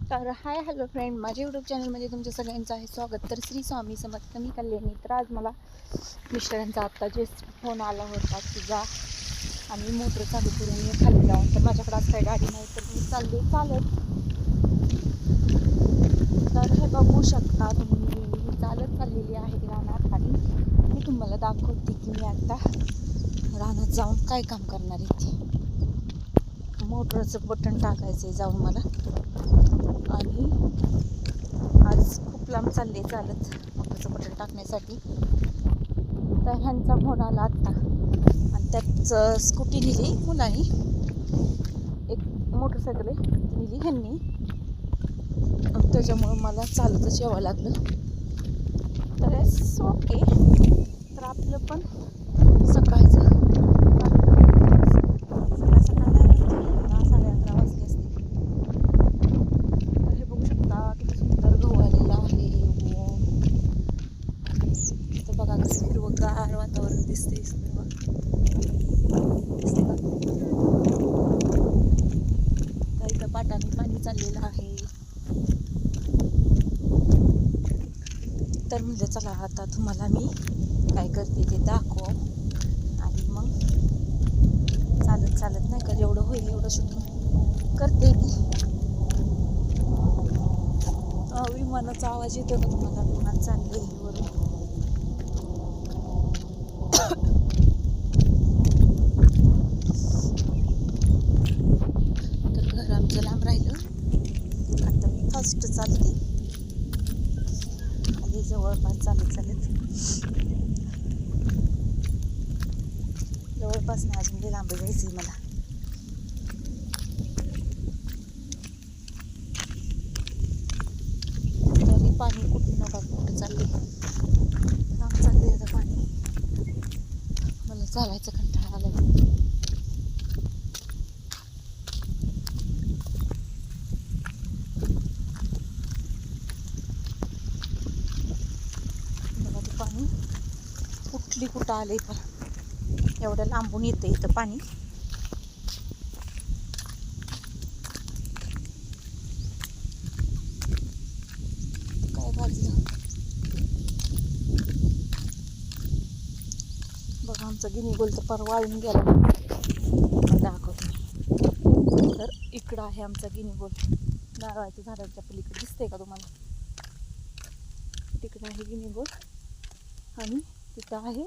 तर hi hello friend, माझ्या YouTube चॅनलमध्ये तुमच्या सगळ्यांचं आहे स्वागत. तर श्री स्वामी समर्थ मी कल्याणी. तर आज मला मिस्टरांचा आत्ता जस्ट फोन आला होता की जा आम्ही मोटर चालू करून ये खाली जाऊन. तर माझ्याकडे आज काही गाडी नाही तर मी चालले चालत. तर हे बघू शकता तुम्ही, मी चालत चाललेली आहे रानात आणि मी तुम्हाला दाखवते की मी आता रानात जाऊन काय काम करणार आहे ते. मोटरचं बटन टाकायचं आहे जाऊन मला, आणि आज खूप लांब चालले चालत मोटरचं बटन टाकण्यासाठी. तर ह्यांचा फोन आला आत्ता आणि त्याच स्कूटी नेली मुलांनी, एक मोटरसायकल आहे ती नेली ह्यांनी, त्याच्यामुळं मला चालतच यावं लागलं. तर ओके. तर आपलं पण सकाळचं हिरवगार वातावरण दिसते तर इथं पाटाने पाणी चाललेलं आहे. तर म्हणजे चला आता तुम्हाला मी काय करते ते दाखव, आणि मग चालत चालत नाही का जेवढं होईल एवढं शूटिंग करते मी. विमानाचा आवाज येतो का तुम्हाला? विमान चालले वरून. तर घर आमचं लांब राहिलं. आता मी फर्स्ट चालते आणि जवळपास चालत जवळपास नाही, अजून लांब जायचं मला. तरी पाणी कुठून नका कुठं चालले, लांब चालले आता पाणी. मला चालायचं कंटाळा आला. बघा ते पाणी कुठली कुठं आलंय, पण एवढं लांबून येतं इथं पाणी. काय भाजलं बघा, आमचा गिनी गोल तर पर वाळून गेला. दाखवतो मी. तर इकडं आहे आमचा गिनी गोल, नारळाच्या झाडांच्या पलीकडे दिसतंय का तुम्हाला? तिकडं आहे गिनी गोल आणि तिथं आहे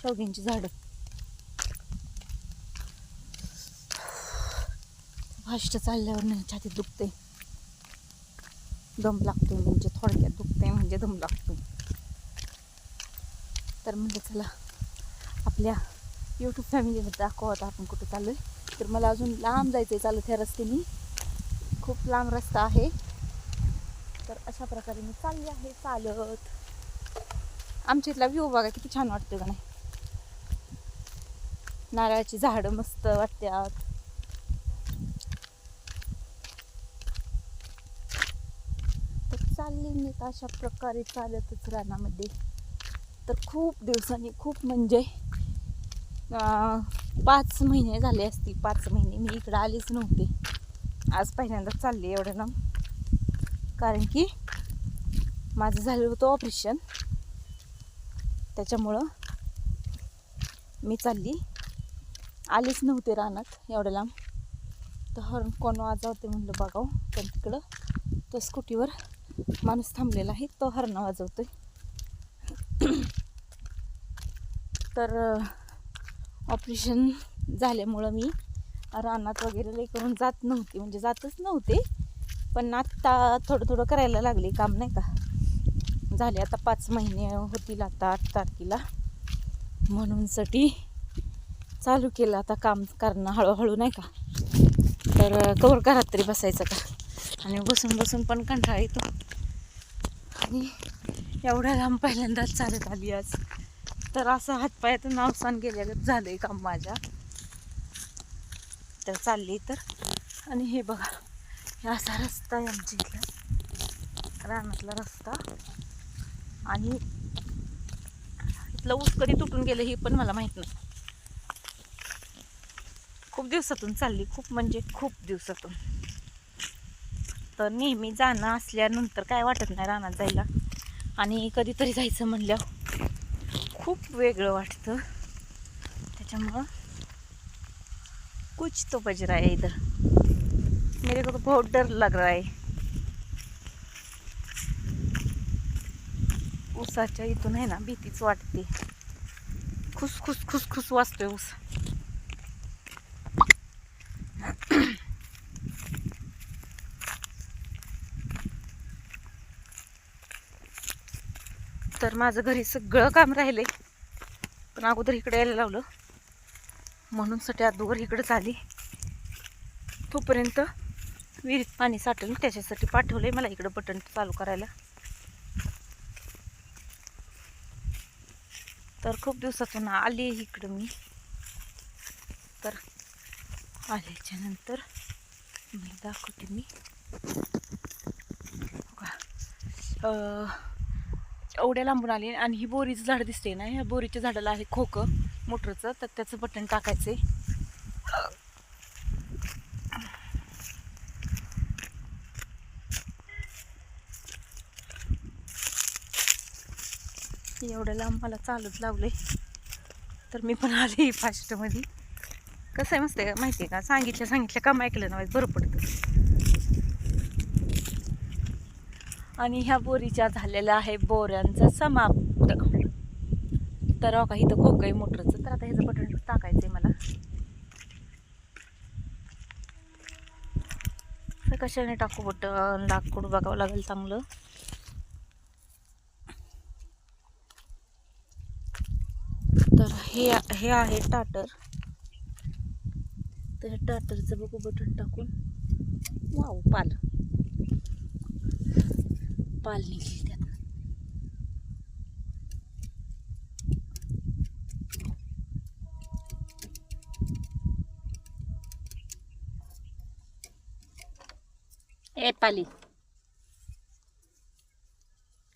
शेवग्यांची झाडं. फास्ट चालल्यावर नाही छातीत दुखते, दम लागतोय, म्हणजे थोडक्यात दुखते म्हणजे दम लागतोय. तर म्हणजे चला आपल्या यूट्यूब फॅमिलीमध्ये दाखवत आपण कुठं चाललो आहे. तर मला अजून लांब जायचं आहे चालत ह्या रस्त्याने, खूप लांब रस्ता आहे. तर अशा प्रकारे मी चालली आहे चालत. आमच्या इथला व्ह्यू बघा किती छान वाटतं का नाही? नारळाची झाडं मस्त वाटतात. तर चालली मी अशा प्रकारे चालतच रानामध्ये. तर खूप दिवसांनी, खूप म्हणजे 5 महिने झाले असतील, 5 महिने मी इकडं आलीच नव्हते. आज पहिल्यांदाच चालली एवढं लांब, कारण की माझं झालं होतं ऑपरेशन, त्याच्यामुळं मी आलीच नव्हते रानात एवढं लांब. तर हॉर्न कोण वाजवते म्हणलं बघावं, पण तिकडं तो स्कूटीवर माणूस थांबलेला आहे, तो हॉर्न वाजवतोय. तर ऑपरेशन झाल्यामुळं मी रानात वगैरे लई करून जात नव्हते, म्हणजे जातच नव्हते. पण आत्ता थोडं थोडं करायला लागले काम, नाही का? झाले आता 5 महिने होतील आता 8 तारखेला, म्हणून साठी चालू केलं आता काम करणं हळूहळू, नाही का? तर कवर घरात तरी बसायचं का, आणि बसून बसून पण कंटाळा येतो. आणि एवढ्या लांब पहिल्यांदाच चालत आली आज. तर असं हातपायातून अवसान गेल्यागत झालंय काम माझ्या. तर चालली तर, आणि हे बघा हे असा रस्ता आहे आमच्या इथला, रानातला रस्ता. आणि इथलं ऊस कधी तुटून गेलं हे पण मला माहीत नाही. खूप दिवसातून चालली, खूप म्हणजे खूप दिवसातून. तर नेहमी जाणं असल्यानंतर काय वाटत नाही रानात जायला, आणि कधीतरी जायचं म्हणल्यावर खूप वेगळं वाटतं. त्याच्यामुळं कुछ तो बज रहा है इधर, मेरे को तो बहुत डर लग रहा है. ऊसाच्या इथून आहे ना भीतीच वाटते. खुस खुस खुस खुस वाजतोय ऊस. तर माझं घरी सगळं काम राहिले, पण अगोदर इकडे यायला लावलं म्हणून साठी अगोदर इकडेच आली. तोपर्यंत विहिरीत पाणी साठलं, त्याच्यासाठी पाठवलंय मला इकडं बटन चालू करायला. तर खूप दिवसातून आली इकडं मी. तर आल्याच्या नंतर मला दाखवते मी. एवढ्या लांबून आली आणि ही बोरीचं झाड दिसते ना, ह्या बोरीच्या झाडाला आहे खोकं मोटरचं, तर त्याचं बटन टाकायचंय. एवढ्या लांब मला चालत लावले, तर मी पण आले फास्टमध्ये. कसं आहे मस्त आहे माहिती आहे का, सांगितल्या काम ऐकलं ना बरं पडतं. आणि ह्या बोरीच्या झालेल्या आहे बोऱ्यांचा समाप्त. तर का इथं खोकं आहे मोटरचं, तर आता ह्याचं बटन टाकायचंय मला. तर कशाने टाकू बटन, लाकूड बघावं लागेल चांगलं. तर हे आहे टाटर. तर टाटरचं बघू बटन टाकून. वाव, पाल निघली त्यात. ए पाली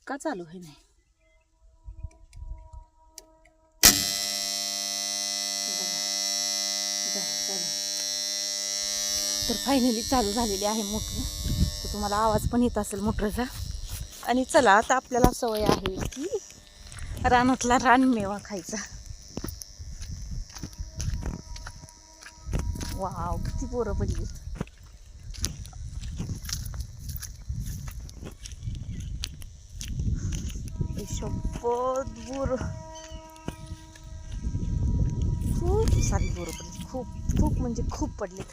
का चालू आहे नाही. तर फायनली चालू झालेली आहे मोटर. तर तुम्हाला आवाज पण येत असेल मोटरचा. आणि चला आता आपल्याला सवय आहे की रानातला रानमेवा खायचा. वाव, किती बोरं पडली. शपथ बोर, खूप सारी बोरं पडली. खूप म्हणजे खूप पडलेत.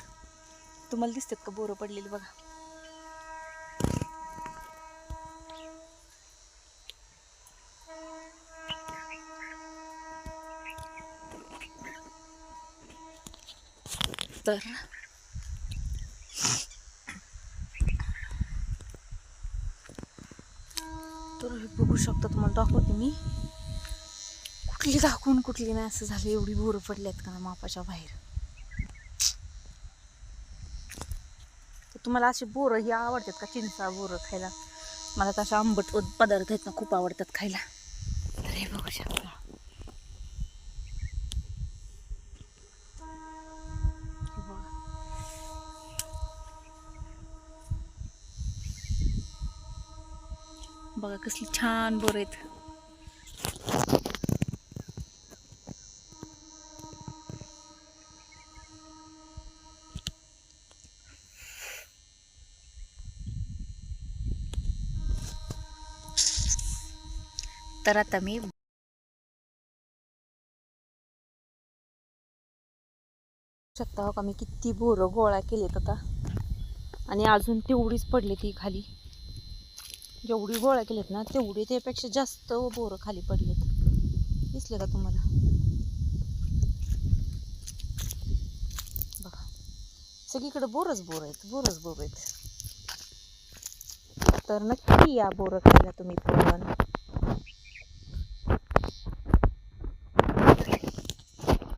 तुम्हाला दिसतात का बोरं पडलेली बघा. तर हे बघू शकता, तुम्हाला दाखवते मी. कुठली दाखवून कुठली नाही असं झालं. एवढी बोरं पडल्यात का मापाच्या बाहेर. तर तुम्हाला अशी बोरं ही आवडतात का, चिंचा बोरं खायला? मला तशा आंबट पदार्थ आहेत ना खूप आवडतात खायला. तर हे बघू शकता. बघा कसली छान बोरं आहेत. तर आता मी शकता हो का, मी किती बोरं गोळा केलेत आता. आणि अजून तेवढीच पडली ती खाली. जेवढी गोळा केलेत ना तेवढी, त्यापेक्षा जास्त बोरं खाली पडलेत. दिसले का तुम्हाला? बघा सगळीकडे बोरच बोर आहेत. तर नक्की या बोरं खायला तुम्ही पण.